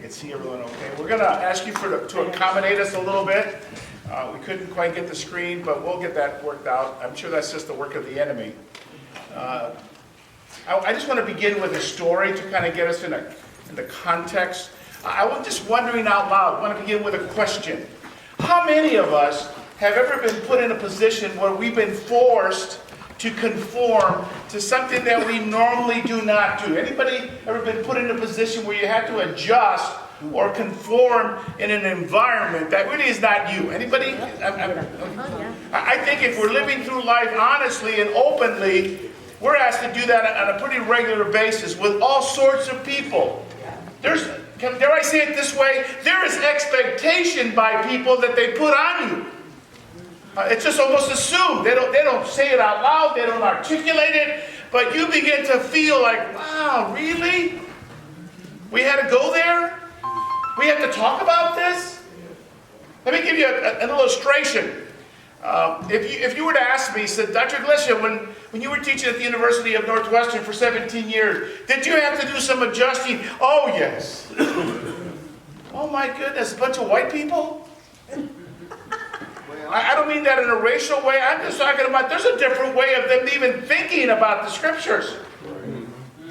can see everyone okay. We're going to ask you to accommodate us a little bit. We couldn't quite get the screen, but we'll get that worked out. I'm sure that's just the work of the enemy. I just want to begin with a story to kind of get us in the context. I was just wondering out loud, I want to begin with a question. How many of us have ever been put in a position where we've been forced to conform to something that we normally do not do? Anybody ever been put in a position where you had to adjust or conform in an environment that really is not you? Anybody? I think if we're living through life honestly and openly, we're asked to do that on a pretty regular basis with all sorts of people. Dare I say it this way? There is expectation by people that they put on you. It's just almost assumed. They don't say it out loud. They don't articulate it. But you begin to feel like, wow, really? We had to go there? We have to talk about this? Let me give you an illustration. If you were to ask me, said, Dr. Iglesia, when you were teaching at the University of Northwestern for 17 years, did you have to do some adjusting? Oh, yes. Oh, my goodness, a bunch of white people? I don't mean that in a racial way. I'm just talking about there's a different way of them even thinking about the scriptures.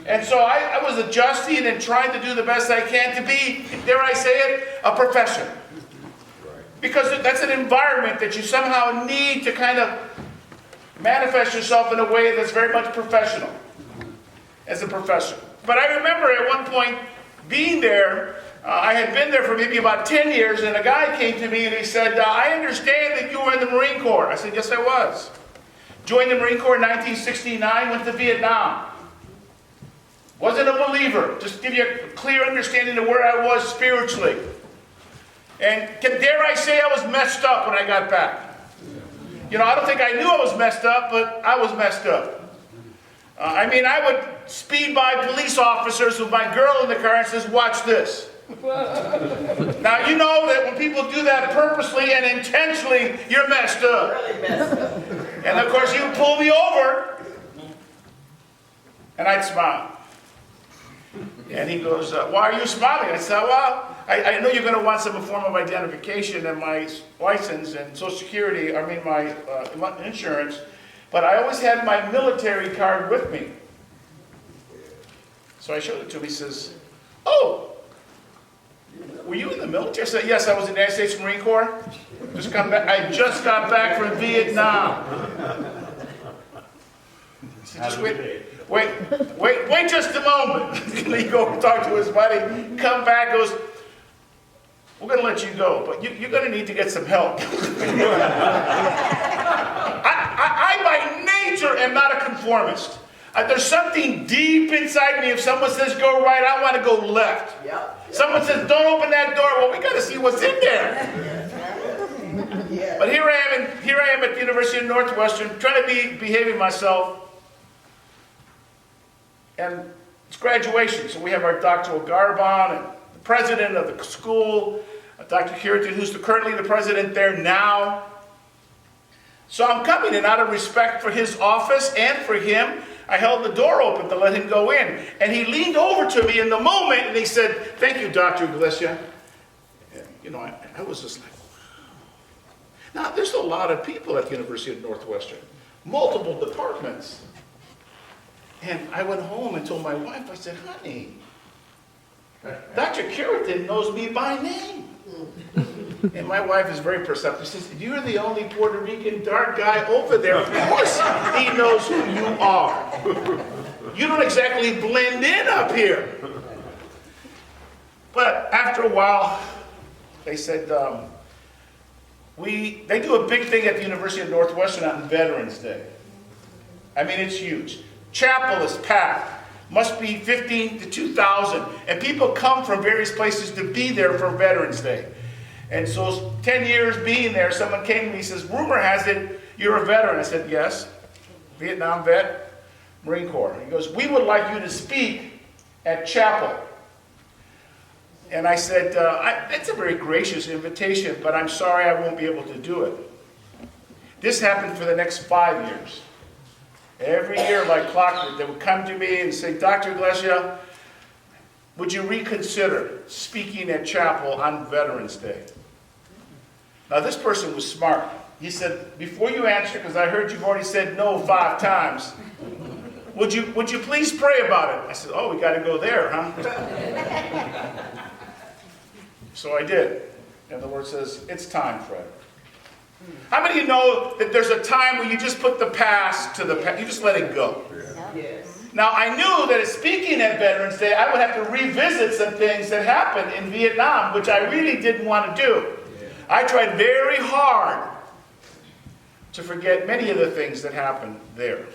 And so I was adjusting and trying to do the best I can to be, dare I say it, a professional. Because that's an environment that you somehow need to kind of manifest yourself in a way that's very much professional as a professional. But I remember at one point being there. I had been there for maybe about 10 years, and a guy came to me and he said, I understand that you were in the Marine Corps. I said, yes, I was. Joined the Marine Corps in 1969, went to Vietnam. Wasn't a believer. Just to give you a clear understanding of where I was spiritually. And dare I say I was messed up when I got back. You know, I don't think I knew I was messed up, but I was messed up. I would speed by police officers with my girl in the car and says, watch this. Now, you know that when people do that purposely and intentionally, you're messed up. Really messed up. And of course, you pull me over, and I'd smile. And he goes, why are you smiling? I said, well, I know you're going to want some form of identification and my license and Social Security, my insurance, but I always had my military card with me. So I showed it to him. He says, oh, were you in the military? I said, yes, I was in the United States Marine Corps. I just got back from Vietnam. He said, just wait just a moment. He go talk to his buddy, come back, goes, we're going to let you go, but you're going to need to get some help. I by nature am not a conformist. There's something deep inside me. If someone says go right, I want to go left. Yep. Someone says don't open that door. Well, we got to see what's in there. But here I am at the University of Northwestern, trying to be behaving myself. And it's graduation, so we have our doctoral garb on, and the president of the school, Dr. Curitan, who's currently the president there now. So I'm coming in out of respect for his office and for him. I held the door open to let him go in. And he leaned over to me in the moment and he said, thank you, Dr. Iglesia. You know, I was just like, wow. Now, there's a lot of people at the University of Northwestern, multiple departments. And I went home and told my wife, I said, honey, Dr. Curitan knows me by name. And my wife is very perceptive. She says, you're the only Puerto Rican dark guy over there. Of course he knows who you are. You don't exactly blend in up here. But after a while, they said, they do a big thing at the University of Northwestern on Veterans Day. I mean, it's huge. Chapel is packed. Must be 15 to 2,000. And people come from various places to be there for Veterans Day. And so 10 years being there, someone came to me and says, rumor has it you're a veteran. I said, yes. Vietnam vet, Marine Corps. He goes, we would like you to speak at chapel. And I said, that's a very gracious invitation, but I'm sorry I won't be able to do it. This happened for the next 5 years. Every year, like clockwork, they would come to me and say, Dr. Iglesia, would you reconsider speaking at chapel on Veterans Day? Now this person was smart. He said, before you answer, because I heard you've already said no 5 times, would you please pray about it? I said, oh, we got to go there, huh? So I did. And the Lord says, it's time, Fred. How many of you know that there's a time where you just put the past to the past, you just let it go? Yes. Now, I knew that speaking at Veterans Day, I would have to revisit some things that happened in Vietnam, which I really didn't want to do. I tried very hard to forget many of the things that happened there.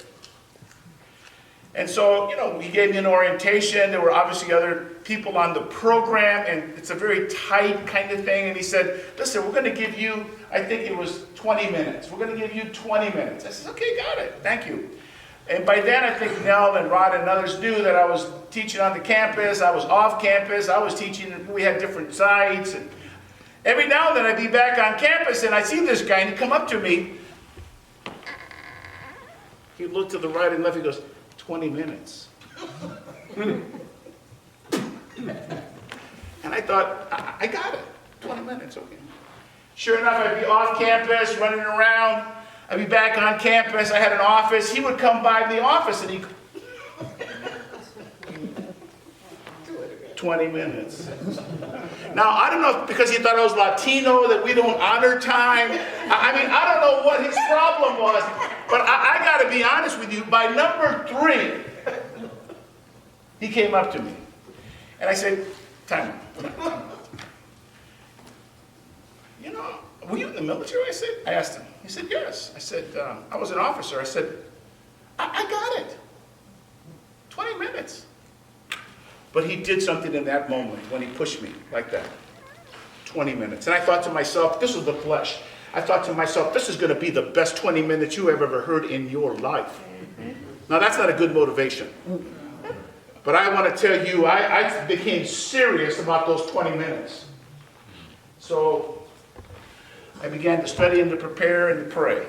And so, he gave me an orientation. There were obviously other people on the program, and it's a very tight kind of thing. And he said, listen, we're going to give you, I think it was 20 minutes. We're going to give you 20 minutes. I said, okay, got it. Thank you. And by then, I think Nell and Rod and others knew that I was teaching on the campus. I was off campus. I was teaching. We had different sites. And every now and then, I'd be back on campus, and I see this guy, and he'd come up to me. He'd look to the right and left. He goes, 20 minutes. And I thought, I got it. 20 minutes, okay. Sure enough, I'd be off campus, running around. I'd be back on campus. I had an office. He would come by the office and 20 minutes. Now, I don't know if because he thought I was Latino that we don't honor time. I mean, I don't know what his problem was, but I got to be honest with you. By number 3, he came up to me. And I said, time out. Were you in the military? I asked him. He said, yes. I said, I was an officer. I said, I got it. 20 minutes. But he did something in that moment when he pushed me like that. 20 minutes. And I thought to myself, this was the flesh. I thought to myself, this is going to be the best 20 minutes you have ever heard in your life. Now, that's not a good motivation. But I want to tell you, I became serious about those 20 minutes. So I began to study and to prepare and to pray.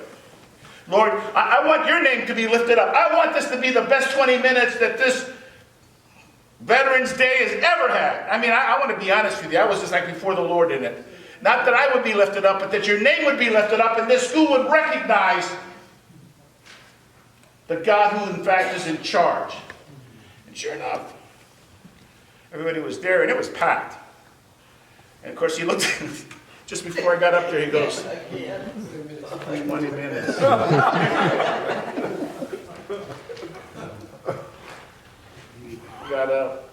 Lord, I want your name to be lifted up. I want this to be the best 20 minutes that this Veterans Day has ever had. I mean, I want to be honest with you. I was just like before the Lord in it. Not that I would be lifted up, but that your name would be lifted up and this school would recognize the God who in fact is in charge. And sure enough, everybody was there and it was packed. And of course he looked at me. Just before I got up there, he goes, 20 minutes. Got up.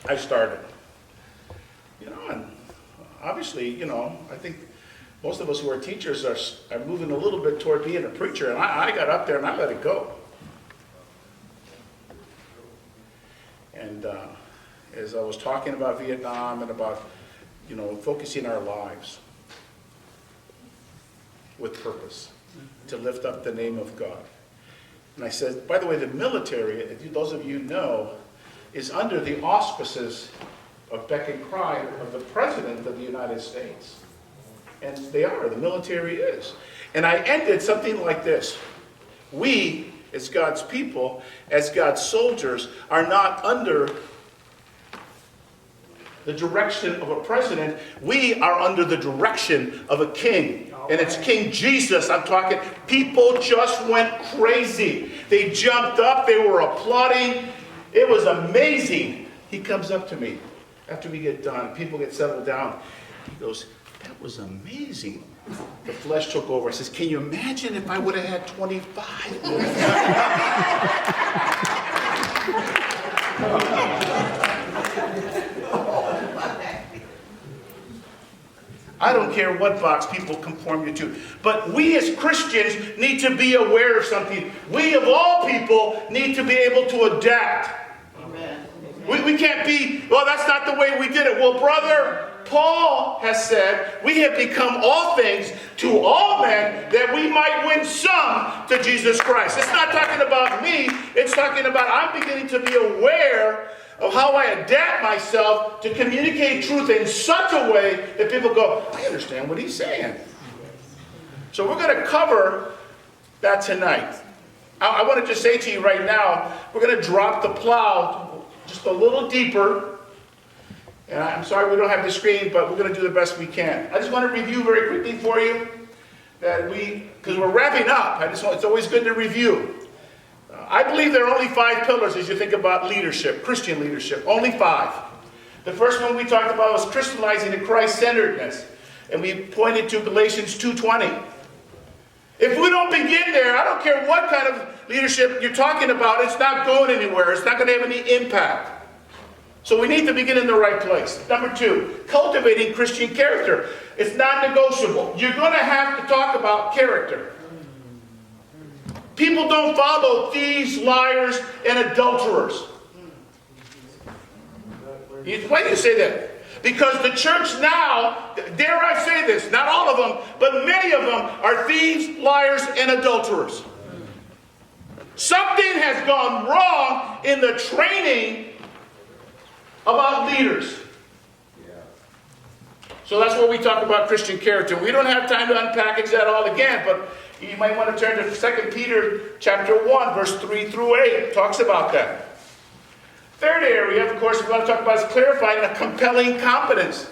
I started. And obviously, I think most of us who are teachers are moving a little bit toward being a preacher. And I got up there and I let it go. And as I was talking about Vietnam and about focusing our lives with purpose to lift up the name of God. And I said, by the way, the military, those of you know, is under the auspices of beck and cry of the President of the United States. And they are, the military is. And I ended something like this. We, as God's people, as God's soldiers, are not under the direction of a president. We are under the direction of a king. And it's King Jesus I'm talking. People just went crazy. They jumped up. They were applauding. It was amazing. He comes up to me after we get done. People get settled down. He goes, that was amazing. The flesh took over. I says, can you imagine if I would have had 25 minutes? I don't care what box people conform you to. But we as Christians need to be aware of something. We of all people need to be able to adapt. Amen. We can't be, well, that's not the way we did it. Well, brother, Paul has said, we have become all things to all men that we might win some to Jesus Christ. It's not talking about me. It's talking about I'm beginning to be aware of how I adapt myself to communicate truth in such a way that people go, I understand what he's saying. So we're going to cover that tonight. I want to just say to you right now, we're going to drop the plow just a little deeper And I'm sorry we don't have the screen, but we're going to do the best we can. I just want to review very quickly for you that because we're wrapping up, it's always good to review. I believe there are only 5 pillars as you think about leadership, Christian leadership, only 5. The first one we talked about was crystallizing the Christ-centeredness, and we pointed to Galatians 2:20. If we don't begin there, I don't care what kind of leadership you're talking about, it's not going anywhere. It's not going to have any impact. So we need to begin in the right place. Number 2, cultivating Christian character. It's non-negotiable. You're going to have to talk about character. People don't follow thieves, liars, and adulterers. Why do you say that? Because the church now, dare I say this, not all of them, but many of them are thieves, liars, and adulterers. Something has gone wrong in the training about leaders. So that's what we talk about Christian character. We don't have time to unpackage that all again, but you might want to turn to 2 Peter chapter 1, verse 3 through 8. It talks about that. Third area, of course, we want to talk about is clarifying a compelling competence.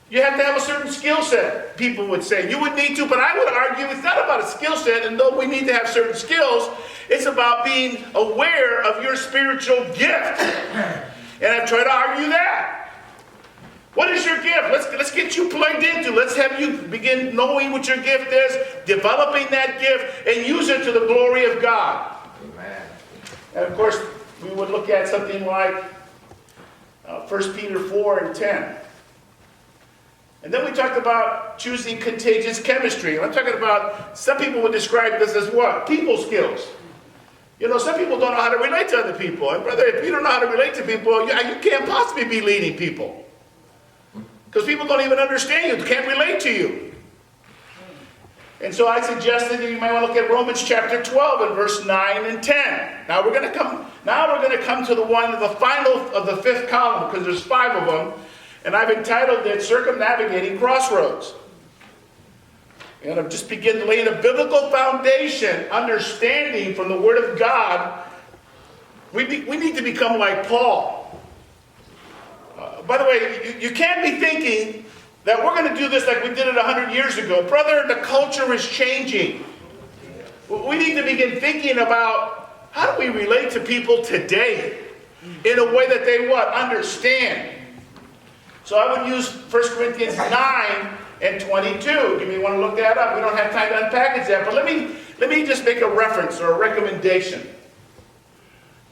You have to have a certain skill set, people would say. You would need to, but I would argue it's not about a skill set, and though we need to have certain skills, it's about being aware of your spiritual gift. And I've tried to argue that. What is your gift? Let's get you plugged into. Let's have you begin knowing what your gift is, developing that gift, and use it to the glory of God. Amen. And of course, we would look at something like 1 Peter 4 and 10. And then we talked about choosing contagious chemistry. And I'm talking about, some people would describe this as what? People skills. You know, some people don't know how to relate to other people. And brother, if you don't know how to relate to people, you can't possibly be leading people. Because people don't even understand you, can't relate to you. And so I suggested that you might want to look at Romans chapter 12 and verse 9 and 10. Now we're going to come to the one, the final of the 5th column, because there's 5 of them. And I've entitled it Circumnavigating Crossroads. And I've just begin laying a biblical foundation, understanding from the Word of God. We need to become like Paul. By the way, you can't be thinking that we're going to do this like we did it 100 years ago. Brother, the culture is changing. We need to begin thinking about how do we relate to people today in a way that they understand. So I would use 1 Corinthians 9 and 22. You may want to look that up. We don't have time to unpackage that, but let me just make a reference or a recommendation.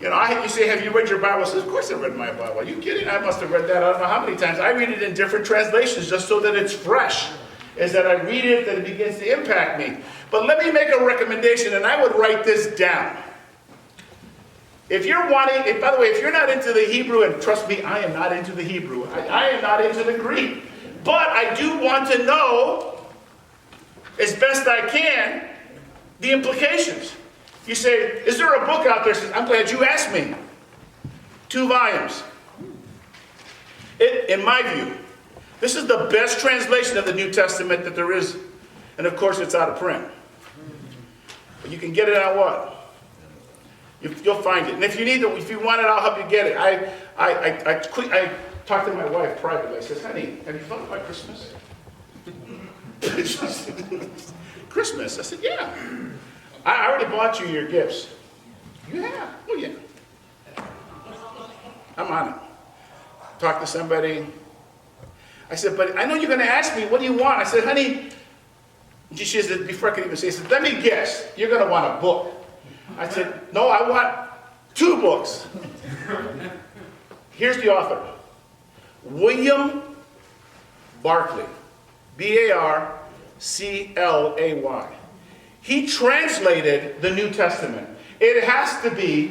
You know, you say, have you read your Bible? I said, of course I read my Bible. Are you kidding? I must have read that I don't know how many times. I read it in different translations just so that it's fresh. Is that I read it, that it begins to impact me. But let me make a recommendation, and I would write this down. If you're wanting, by the way, if you're not into the Hebrew, and trust me, I am not into the Hebrew. I am not into the Greek. But I do want to know, as best I can, the implications. You say, is there a book out there that says, I'm glad you asked me. 2 volumes. In my view, this is the best translation of the New Testament that there is. And of course, it's out of print. But you can get it on what? You'll find it. And if you need it, if you want it, I'll help you get it. I talked to my wife privately. I said, honey, have you thought about Christmas? Christmas? I said, yeah. I already bought you your gifts. You have? Oh, yeah. I'm on it. Talk to somebody. I said, but I know you're going to ask me, what do you want? I said, honey, she said, before I could even say, she said, let me guess. You're going to want a book. I said, no, I want 2 books. Here's the author. William Barclay. B-A-R-C-L-A-Y. He translated the New Testament. It has to be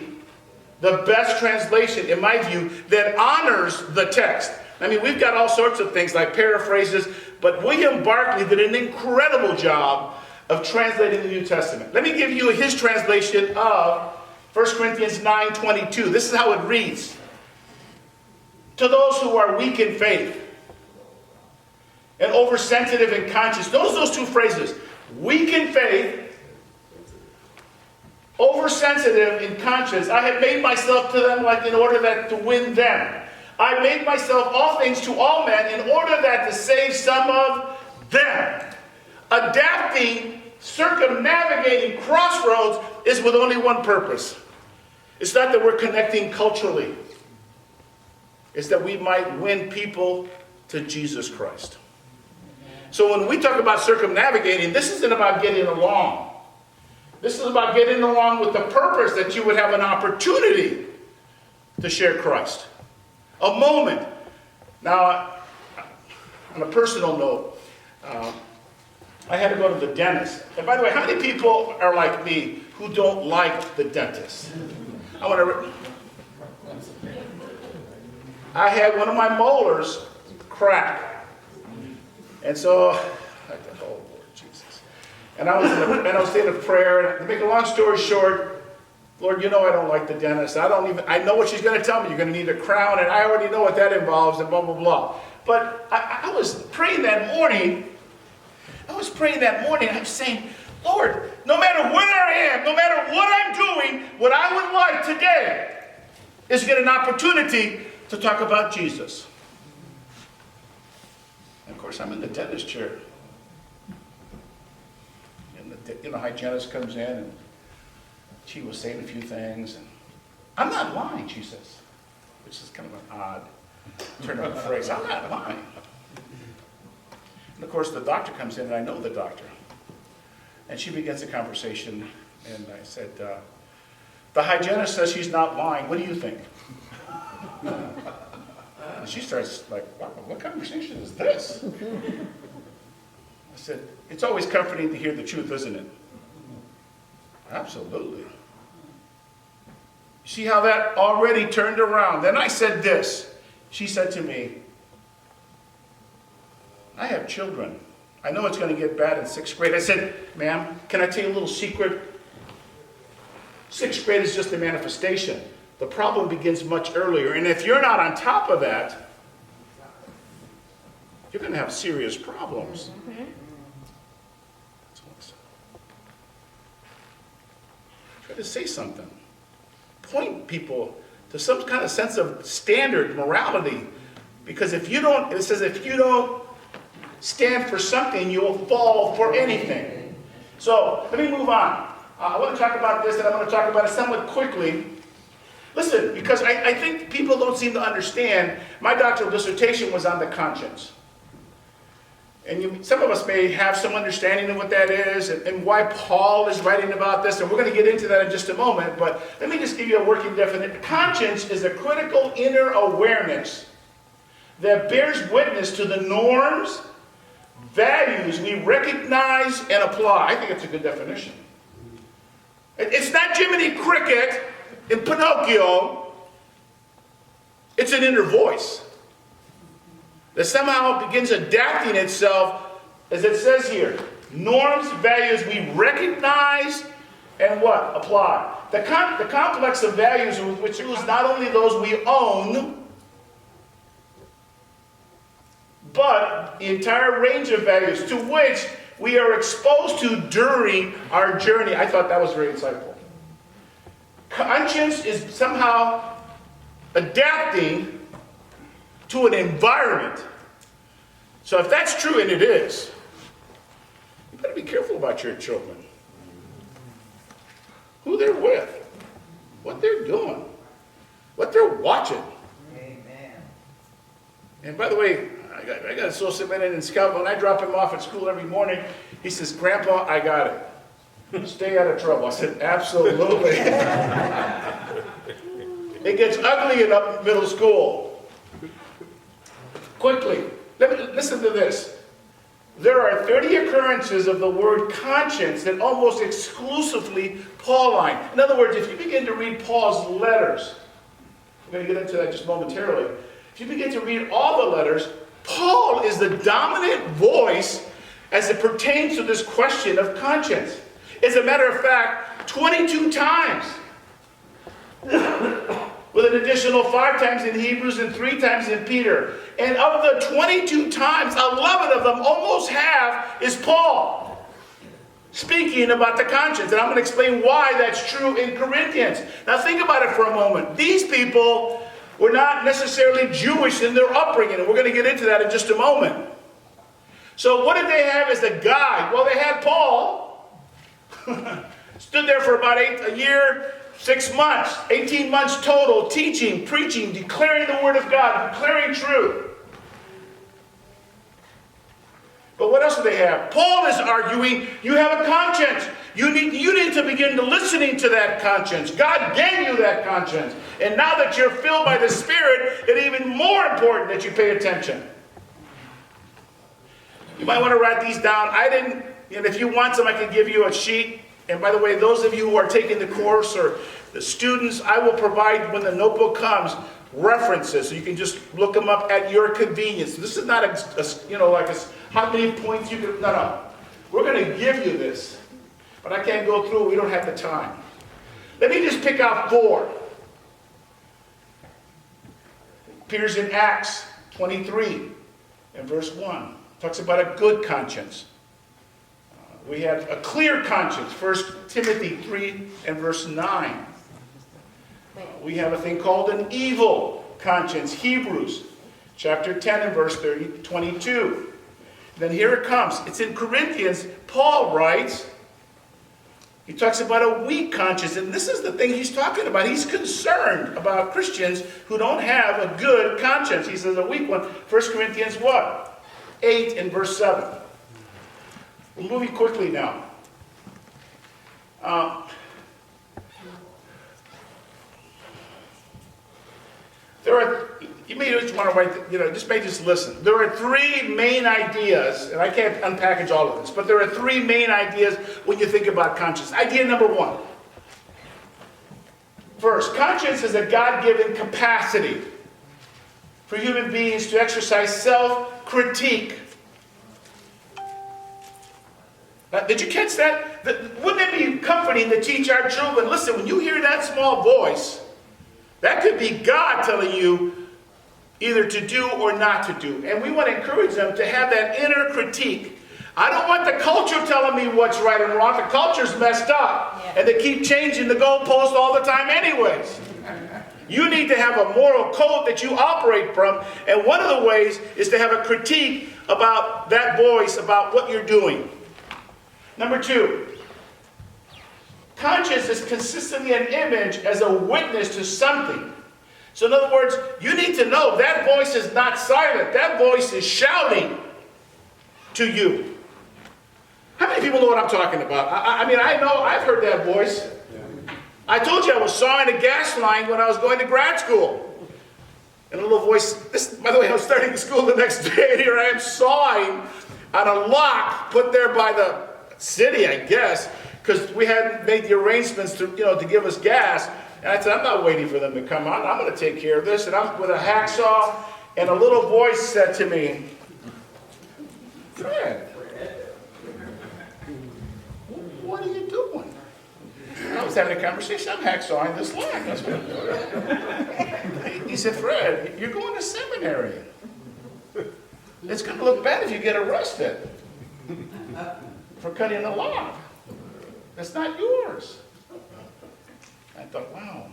the best translation, in my view, that honors the text. I mean, we've got all sorts of things like paraphrases, but William Barclay did an incredible job of translating the New Testament. Let me give you his translation of 1 Corinthians 9:22. This is how it reads. To those who are weak in faith and oversensitive in conscience. Notice those 2 phrases. Weak in faith, oversensitive in conscience. I have made myself to them like in order to win them. I made myself all things to all men in order that to save some of them. Adapting, circumnavigating crossroads is with only one purpose. It's not that we're connecting culturally. It's that we might win people to Jesus Christ. So when we talk about circumnavigating, this isn't about getting along. This is about getting along with the purpose that you would have an opportunity to share Christ. A moment. Now, on a personal note, I had to go to the dentist. And by the way, how many people are like me who don't like the dentist? I had one of my molars crack. And so, oh Lord Jesus. And I was saying a prayer. To make a long story short, Lord, you know I don't like the dentist. I know what she's going to tell me. You're going to need a crown, and I already know what that involves, and blah, blah, blah. But I was praying that morning. I was saying, Lord, no matter where I am, no matter what I'm doing, what I would like today is get an opportunity to talk about Jesus. And of course, I'm in the dentist chair. And the hygienist comes in, and she was saying a few things. And I'm not lying, she says, which is kind of an odd turn of phrase. I'm not lying. And of course, the doctor comes in, and I know the doctor. And she begins the conversation, and I said, the hygienist says she's not lying. What do you think? And she starts like, wow, what conversation is this? I said, it's always comforting to hear the truth, isn't it? Absolutely. See how that already turned around? Then I said this. She said to me, I have children. I know it's going to get bad in 6th grade. I said, ma'am, can I tell you a little secret? 6th grade is just a manifestation. The problem begins much earlier. And if you're not on top of that, you're going to have serious problems. Mm-hmm. That's what I said. Try to say something. Point people to some kind of sense of standard morality. Because if you don't, it says if you don't stand for something, you will fall for anything. So let me move on. I want to talk about this, and I'm going to talk about it somewhat quickly. Listen, because I think people don't seem to understand, my doctoral dissertation was on the conscience. And some of us may have some understanding of what that is and why Paul is writing about this, and we're going to get into that in just a moment, but let me just give you a working definition. Conscience is a critical inner awareness that bears witness to the norms, values we recognize and apply. I think it's a good definition. It's not Jiminy Cricket in Pinocchio. It's an inner voice that somehow begins adapting itself, as it says here, norms, values we recognize and what? Apply. The complex of values, which includes not only those we own, but the entire range of values to which we are exposed to during our journey. I thought that was very insightful. Conscience is somehow adapting to an environment. So if that's true, and it is, you better be careful about your children. Who they're with, what they're doing, what they're watching. Amen. And by the way, I got a associate man in Scout. When I drop him off at school every morning, he says, Grandpa, I got it. Stay out of trouble. I said, absolutely. It gets ugly in up middle school. Quickly, listen to this. There are 30 occurrences of the word conscience that almost exclusively Pauline. In other words, if you begin to read Paul's letters, we're going to get into that just momentarily. If you begin to read all the letters, Paul is the dominant voice as it pertains to this question of conscience. As a matter of fact, 22 times, with an additional 5 times in Hebrews and 3 times in Peter. And of the 22 times, 11 of them, almost half, is Paul speaking about the conscience. And I'm going to explain why that's true in Corinthians. Now think about it for a moment. These people were not necessarily Jewish in their upbringing, and we're going to get into that in just a moment. So what did they have as a guide? Well, they had Paul. Stood there for about a year, 6 months, 18 months total, teaching, preaching, declaring the Word of God, declaring truth. But what else do they have? Paul is arguing, you have a conscience. You need to begin to listening to that conscience. God gave you that conscience. And now that you're filled by the Spirit, it's even more important that you pay attention. You might want to write these down. And if you want some, I can give you a sheet. And by the way, those of you who are taking the course or the students, I will provide, when the notebook comes, references. So you can just look them up at your convenience. This is not how many points you can, no. We're going to give you this. But I can't go through, we don't have the time. Let me just pick out 4. It appears in Acts 23 and verse 1. Talks about a good conscience. We have a clear conscience. 1 Timothy 3 and verse 9. We have a thing called an evil conscience. Hebrews chapter 10 and verse 22. Then here it comes. It's in Corinthians. Paul writes, he talks about a weak conscience. And this is the thing he's talking about. He's concerned about Christians who don't have a good conscience. He says a weak one. 1 Corinthians what? 8 and verse 7. We're moving quickly now. You may just want to write, just listen. There are 3 main ideas, and I can't unpackage all of this, but there are 3 main ideas when you think about conscience. Idea number 1. First, conscience is a God-given capacity for human beings to exercise self-critique. Did you catch that? Wouldn't it be comforting to teach our children, listen, when you hear that small voice, that could be God telling you either to do or not to do. And we want to encourage them to have that inner critique. I don't want the culture telling me what's right and wrong. The culture's messed up. Yeah. And they keep changing the goalpost all the time anyways. You need to have a moral code that you operate from. And one of the ways is to have a critique about that voice, about what you're doing. Number 2. Conscience is consistently an image as a witness to something. So in other words, you need to know that voice is not silent. That voice is shouting to you. How many people know what I'm talking about? I know, I've heard that voice. I told you I was sawing a gas line when I was going to grad school. And a little voice, by the way, I was starting school the next day, and here I am sawing on a lock put there by the city, I guess, because we hadn't made the arrangements to give us gas. And I said, I'm not waiting for them to come out. I'm going to take care of this. And I'm with a hacksaw, and a little voice said to me, Fred, what are you doing? I was having a conversation. I'm hacksawing this line. That's what I'm doing. He said, Fred, you're going to seminary. It's going to look bad if you get arrested for cutting a log. That's not yours. I thought, wow.